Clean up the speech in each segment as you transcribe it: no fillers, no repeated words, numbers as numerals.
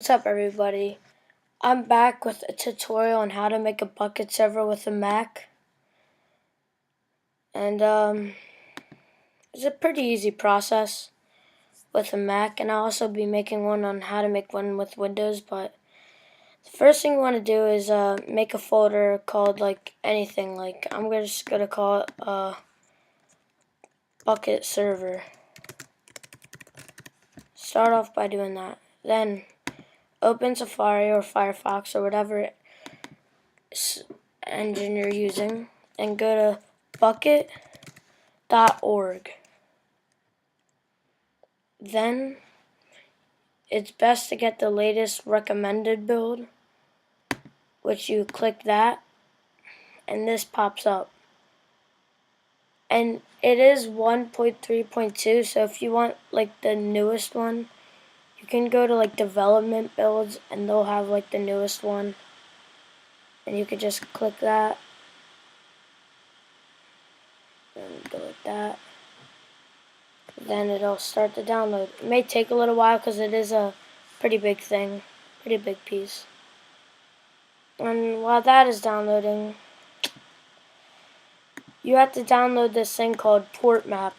What's up, everybody? I'm back with a tutorial on how to make a Bukkit server with a Mac. And it's a pretty easy process with a Mac, and I'll also be making one on how to make one with Windows. But the first thing you want to do is make a folder called like anything. Like I'm just gonna call it Bukkit server. Start off by doing that. Then open Safari or Firefox or whatever engine you're using and go to Bukkit.jar. Then it's best to get the latest recommended build, which you click that and this pops up. And it is 1.3.2, so if you want like the newest one, you can go to like development builds and they'll have like the newest one. And you can just click that and go like that. Then it'll start to download. It may take a little while because it is a pretty big thing, pretty big piece. And while that is downloading, you have to download this thing called Port Map.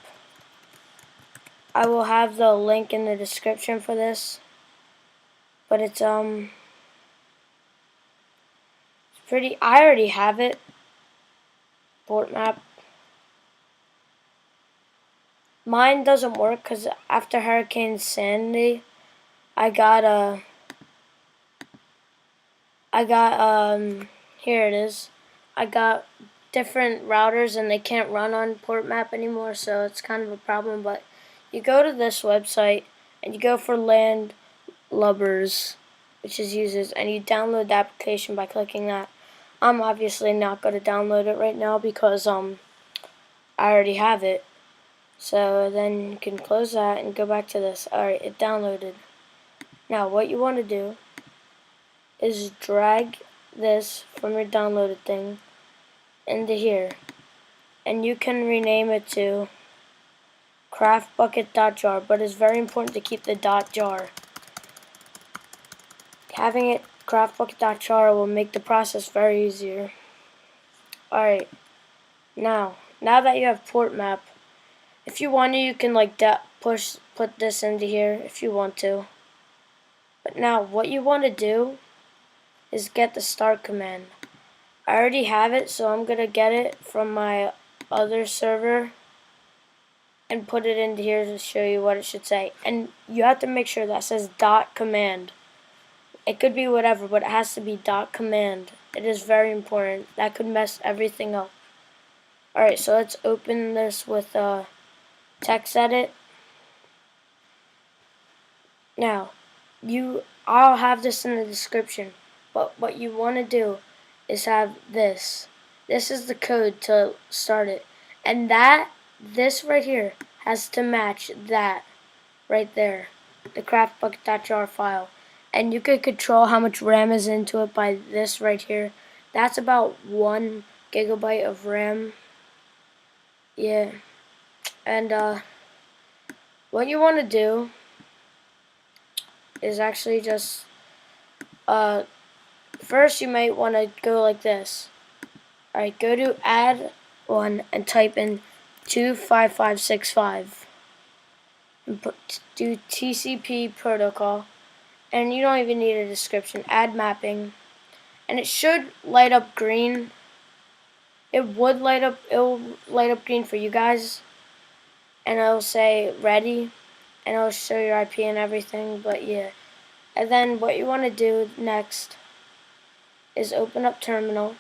I will have the link in the description for this, but it's pretty. I already have it. Port Map. Mine doesn't work because after Hurricane Sandy, I got here it is. I got different routers and they can't run on Port Map anymore, so it's kind of a problem. But you go to this website and you go for landlubbers, which is users, and you download the application by clicking that. I'm obviously not going to download it right now because I already have it. So then you can close that and go back to this. Alright, it downloaded. Now what you want to do is drag this from your downloaded thing into here. And you can rename it to craftbukkit.jar, but it's very important to keep the .jar. Having it craftbukkit.jar will make the process very easier. Alright, now that you have Port Map, if you want to, you can like put this into here if you want to. But now what you want to do is get the start command. I already have it, so I'm going to get it from my other server and put it into here to show you what it should say. And you have to make sure that says .command. It could be whatever, but it has to be .command. It is very important. That could mess everything up. Alright, so let's open this with text edit. Now, I'll have this in the description, but what you want to do is have this. This is the code to start it. And this right here has to match that right there, the craftbukkit.jar file. And you could control how much RAM is into it by this right here. That's about 1 gigabyte of RAM. Yeah. And what you want to do is actually just first you might want to go like this. Alright, go to add one and type in 25565 and do TCP protocol, and you don't even need a description. Add mapping, and it should light up green. It'll light up green for you guys, and it'll say ready, and it'll show your IP and everything. But yeah, and then what you want to do next is open up terminal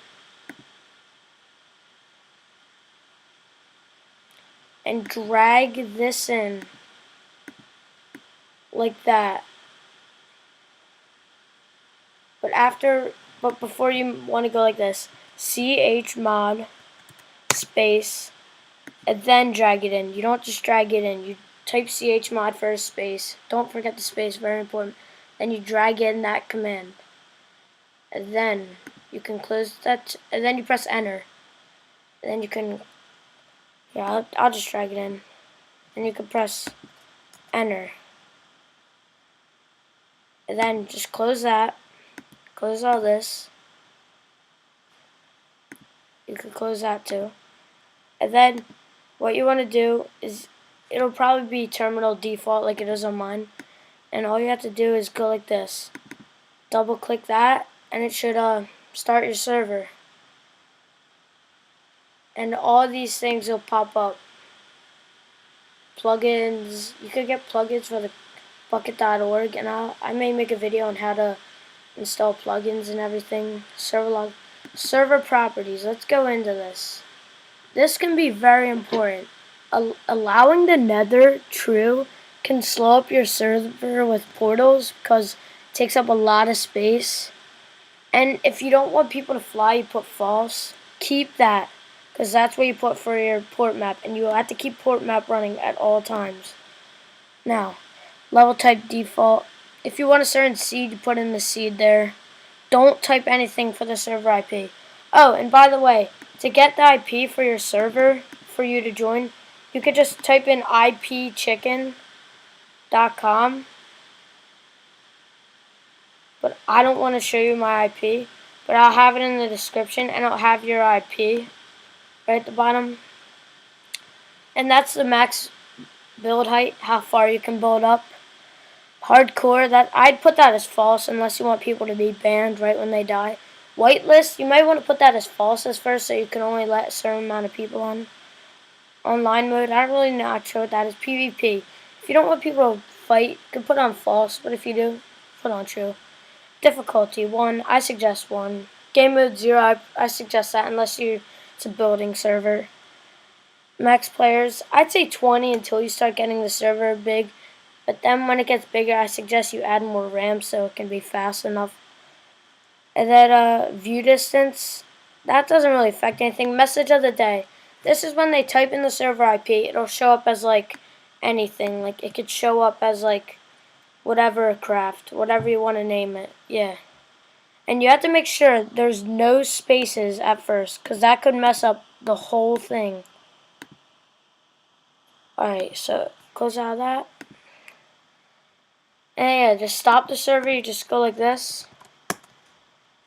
and drag this in like that. But before you want to go like this, chmod space and then drag it in. You don't just drag it in. You type chmod first, space. Don't forget the space, very important. Then you drag in that command. And then you can close that, and then you press enter. And then you can, yeah, I'll just drag it in. And you can press enter. And then just close that. Close all this. You can close that too. And then what you want to do is, it'll probably be terminal default like it is on mine. And all you have to do is go like this. Double click that and it should start your server. And all these things will pop up. Plugins. You could get plugins for the Bukkit.org, and I may make a video on how to install plugins and everything. Server properties. Let's go into this. This can be very important. Allowing the nether true can slow up your server with portals because it takes up a lot of space. And if you don't want people to fly, you put false. Keep that, because that's what you put for your port map, and you have to keep port map running at all times. Now, level type default. If you want a certain seed, you put in the seed there. Don't type anything for the server IP. Oh, and by the way, to get the IP for your server, for you to join, you could just type in ipchicken.com. But I don't want to show you my IP, but I'll have it in the description, and I'll have your IP right at the bottom. And that's the max build height, how far you can build up. Hardcore, that I'd put that as false unless you want people to be banned right when they die. Whitelist, you might want to put that as false as first, so you can only let a certain amount of people on. Online mode, I don't really know how to show what that is. PvP, if you don't want people to fight, you can put on false, but if you do, put on true. Difficulty 1, I suggest 1. Game mode 0, I suggest that unless it's a building server. Max players, I'd say 20 until you start getting the server big. But then when it gets bigger, I suggest you add more RAM so it can be fast enough. And then view distance, that doesn't really affect anything. Message of the day. This is when they type in the server IP. It'll show up as like anything. Like it could show up as like whatever craft, whatever you want to name it. Yeah. And you have to make sure there's no spaces at first, because that could mess up the whole thing. Alright, so close out of that. And yeah, just stop the server. You just go like this.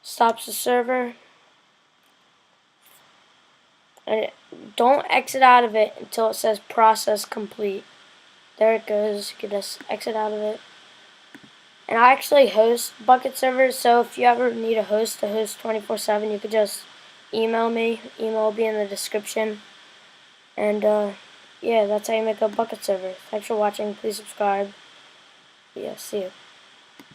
Stops the server. And don't exit out of it until it says process complete. There it goes. You can just exit out of it. And I actually host Bukkit servers, so if you ever need a host to host 24/7, you could just email me. Email will be in the description. And yeah, that's how you make a Bukkit server. Thanks for watching. Please subscribe. Yeah, see you.